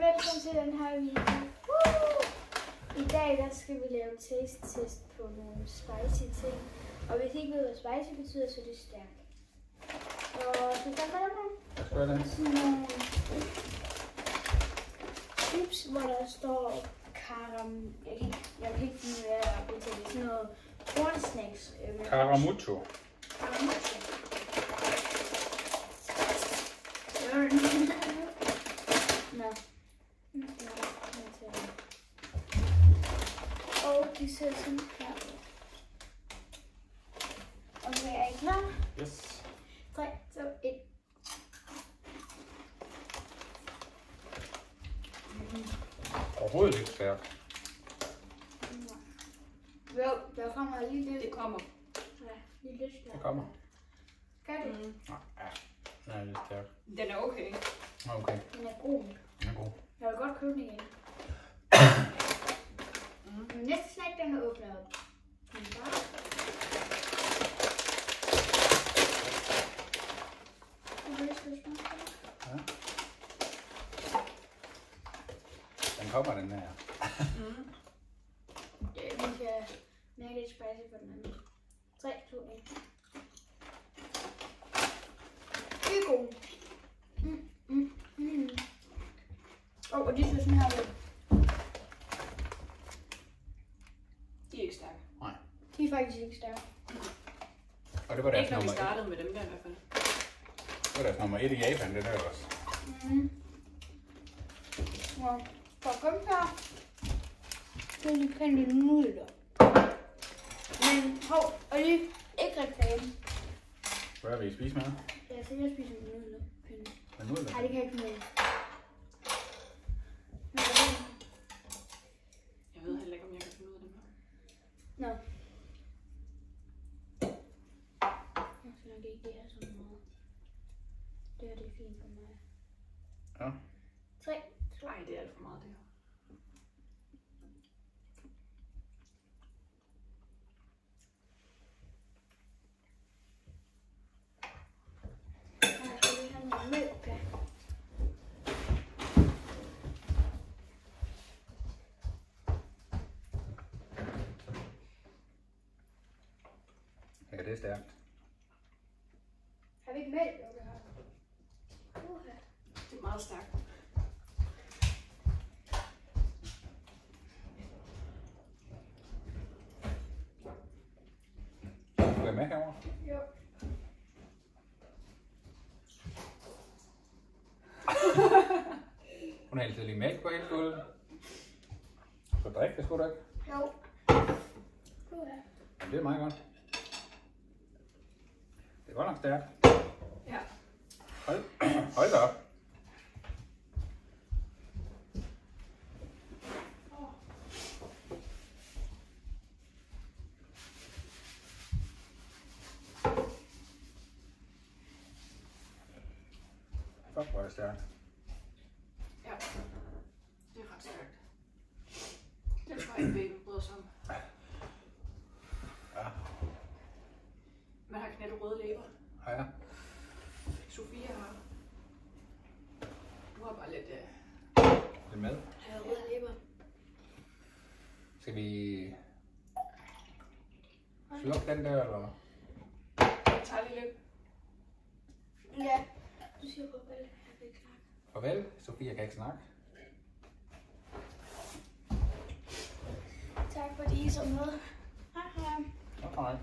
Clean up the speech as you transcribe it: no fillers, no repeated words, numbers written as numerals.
velkommen til den her video. I dag der skal vi lave taste-test på nogle spicy ting. Og hvis I ikke ved, hvad spicy betyder, så er det stærkt. Og skal vi starte med dem? Hvad skal det? Sådan nogle chips, hvor der står jeg kan ikke finde ud af at udtale det. Sådan noget cornsnacks. Caramucho. Caramucho. Nå. Og de ser sådan her ud. Okay, er I klar? Yes. 3, 2, 1. Overhovedet ikke stærkt. Jo, der kommer lige lidt. Det kommer. Ja, lige lidt stærkt. Det kommer. Gør det? Nej, ja. Den er lidt stærk. Den er okay. Okay. Den er god. Den er god. Jeg vil godt købe den igen. Men næste snack, den er åbnet op. Ja. Den kommer, den her. Vi kan mærke lidt spicy på den anden. 3, 2, 1. Det er god. Og de ser sådan her ud. De er ikke stærke. Nej. De er faktisk ikke stærke. Og det var deres Ikke når vi nummer 1. startede med dem der i hvert fald. Det var deres nummer 1 i Japan, det der også. Og for at komme her, så er de kendte nudler. Men hov, og det er ikke reklame. Hvad vil I spise med? Jeg skal ikke spise nudler. Med nudler? Nej, det kan jeg ikke med. Jeg ved heller ikke, om jeg kan finde ud af dem her. Nå. Jeg skal nok ikke have så meget. Det her det er fint for mig. Ja. 3, 2, Nej, det er alt for meget det her. jeg skal lige have noget mælk. Ja, det er stærkt. Har vi ikke mælk? Det Det er meget stærkt. Du er med herovre? Jo. Hun har altid lige mælk på hele gulvet. Skal du drikke det, skulle du ikke? Jo. Ja, det er meget godt. Det er godt nok stærkt. Ja. Hold da op. Fuck, hvor er det stærkt. Ja. Det er ret stærkt. Det tror jeg ikke, baby bryder sig om. Ja. Man har knættet røde læber. Ja. Sofia har. Du har bare lidt Det er med. røde læber. Skal vi slukke den der, eller? Jeg tager lige lidt. Ja. Du siger farvel. Jeg kan ikke snakke. Farvel, Sofia kan ikke snakke. Tak fordi I så med. Hej hej. Okay.